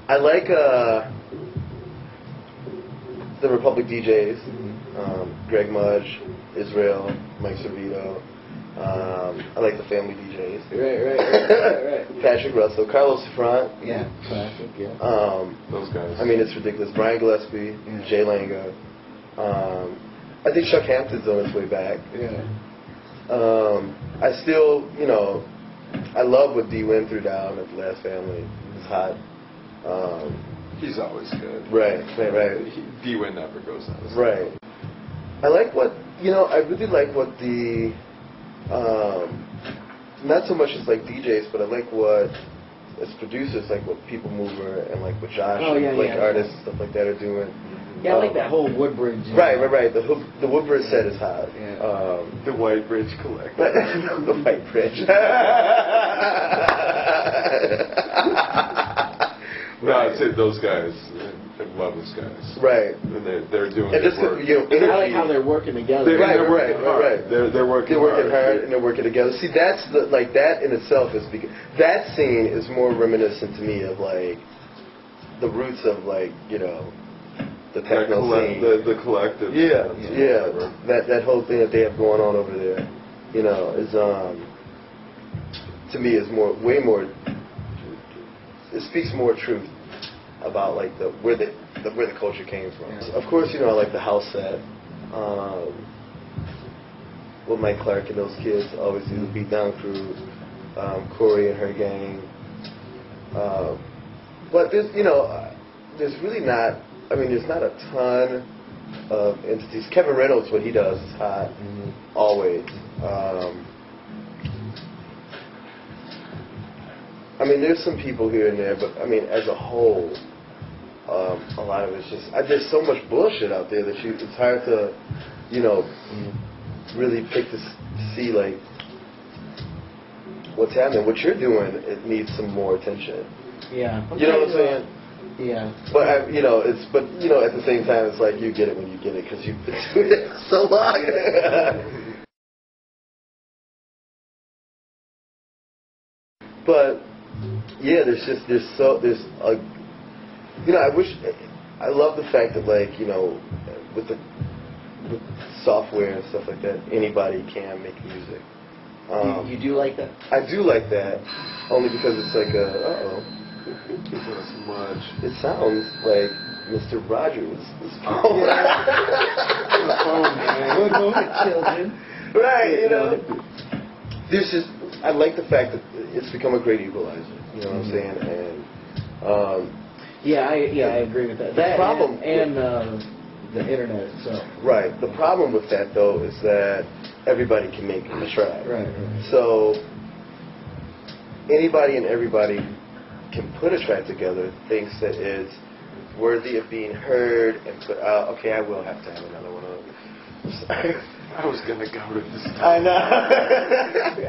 I like the Republk DJs, Greg Mudge, Israel, Mike Servito. I like the family DJs. Right. Patrick Russell, Carlos Front. Yeah, classic. Yeah. Those guys. I mean, it's ridiculous. Brian Gillespie, Jay Langa. I think Chuck Hampton's on his way back. Yeah. I still, I love what D Win threw down at the Last Family. It's hot. He's always good. Right. D-Win never goes out. Right. I like what, I really like what the, not so much as like DJs, but I like what, as producers, like what People Mover and like what Josh, artists and stuff like that are doing. Yeah, I like that whole Woodbridge. Right. The Woodbridge set is hot. Yeah. The White Bridge Collective. The White Bridge. No, I'd say those guys. I love those guys. Right. And they're doing and good work. I like how they're working together. Right. They're working hard and they're working together. See, that's that in itself is because that scene is more reminiscent to me of like the roots of like the techno scene, the collective. Yeah. That whole thing that they have going on over there, is to me is way more. It speaks more truth about like where the culture came from. Yeah. Of course, I like the house set. What Mike Clark and those kids always do, the Beat Down Crew, Corey and her gang. But there's really not. I mean, there's not a ton of entities. Kevin Reynolds, what he does is hot, always. I mean, there's some people here and there, but I mean, as a whole, a lot of it's just there's so much bullshit out there that it's hard to, really pick to see like what's happening. What you're doing, it needs some more attention. Yeah. You know what I'm saying? Yeah. But at the same time, it's like you get it when you get it because you've been doing it so long. But yeah, I love the fact that like with software and stuff like that, anybody can make music. You do like that? I do like that, only because it's like it sounds like Mr. Rogers was phone. Good moment, children. Right, There's just, I like the fact that it's become a great equalizer. You know what I'm saying? And I agree with that. The problem and the internet itself. Right. The problem with that though is that everybody can make a track. Right. So anybody and everybody can put a track together, thinks that it's worthy of being heard and put out. Okay, I will have to have another one of those. I was going to go to this time. I know.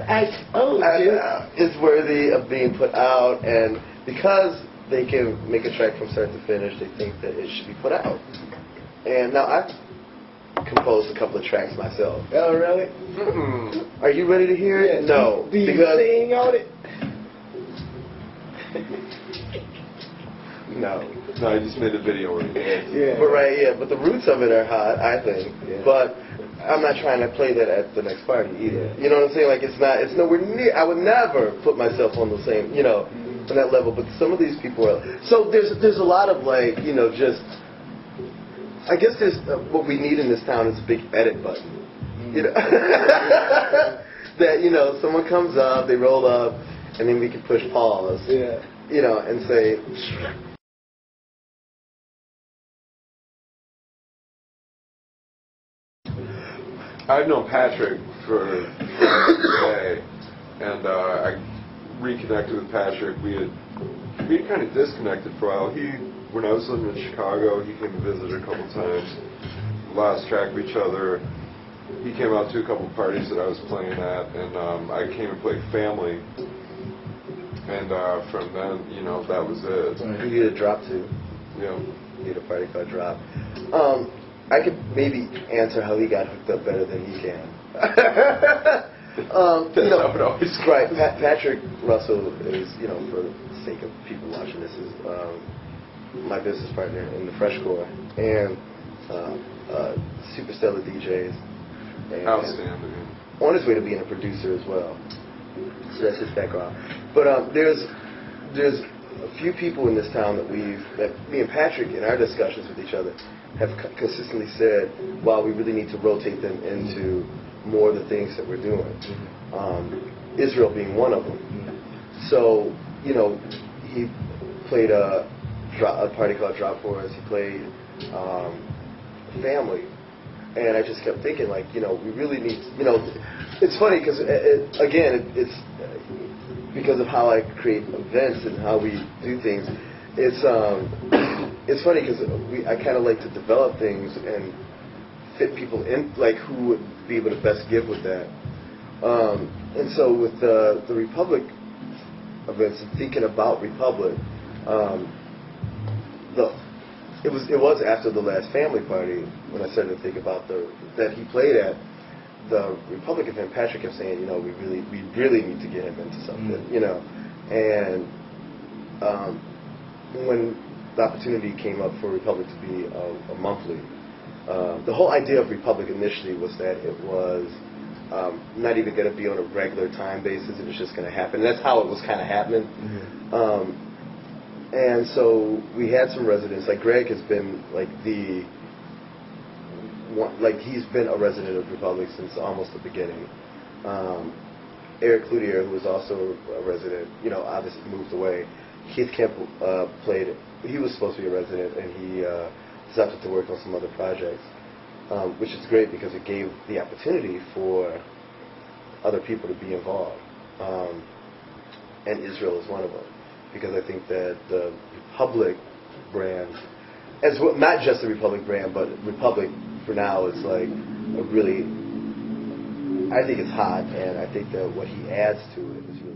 I told you. It's worthy of being put out, and because they can make a track from start to finish, they think that it should be put out. And now I've composed a couple of tracks myself. Oh, really? Are you ready to hear it? No. Do you sing on it? No, I just made a video where but the roots of it are hot, I think. Yeah. But I'm not trying to play that at the next party either. You know what I'm saying? Like it's nowhere near. I would never put myself on the same, on that level. But some of these people are. So there's a lot of like, just. I guess there's what we need in this town is a big edit button. That someone comes up, they roll up, and then we can push pause. Yeah. And say. I've known Patrick for a day, and I reconnected with Patrick. We had kind of disconnected for a while. When I was living in Chicago, he came to visit a couple times. Lost track of each other. He came out to a couple parties that I was playing at, and I came and played Family. And from then, that was it. You need a drop too. Yeah. You need a party called Drop. I could maybe answer how he got hooked up better than he can. You know, how it always goes. right. Patrick Russell is, you know, for the sake of people watching this, is my business partner in the Fresh Corps and super stellar DJs. And Outstanding. on his way to being a producer as well. So that's his background. But there's a few people in this town that me and Patrick in our discussions with each other have consistently said, wow, we really need to rotate them into more of the things that we're doing. Israel being one of them. So, you know, he played a party called Drop for us. He played Family. And I just kept thinking, like, you know, we really need, you know, it's funny because, it's because of how I create events and how we do things. It's funny because I kind of like to develop things and fit people in, like, who would be able to best give with that. And so with the Republk events and thinking about Republk, it was after the last family party when I started to think about that he played at the Republk event. Patrick kept saying, you know, we really need to get him into something, you know. And when the opportunity came up for Republk to be a monthly, the whole idea of Republk initially was that it was not even going to be on a regular time basis. It was just going to happen. And that's how it was kind of happening. Mm-hmm. And so we had some residents, like Greg has been he's been a resident of Republk since almost the beginning. Eric Cloutier, who was also a resident, you know, obviously moved away. Keith Kemp played, he was supposed to be a resident, and he decided to work on some other projects, which is great because it gave the opportunity for other people to be involved. And Israel is one of them. Because I think that the Republk brand, as well, not just the Republk brand, but Republk for now is like a really, I think it's hot, and I think that what he adds to it is really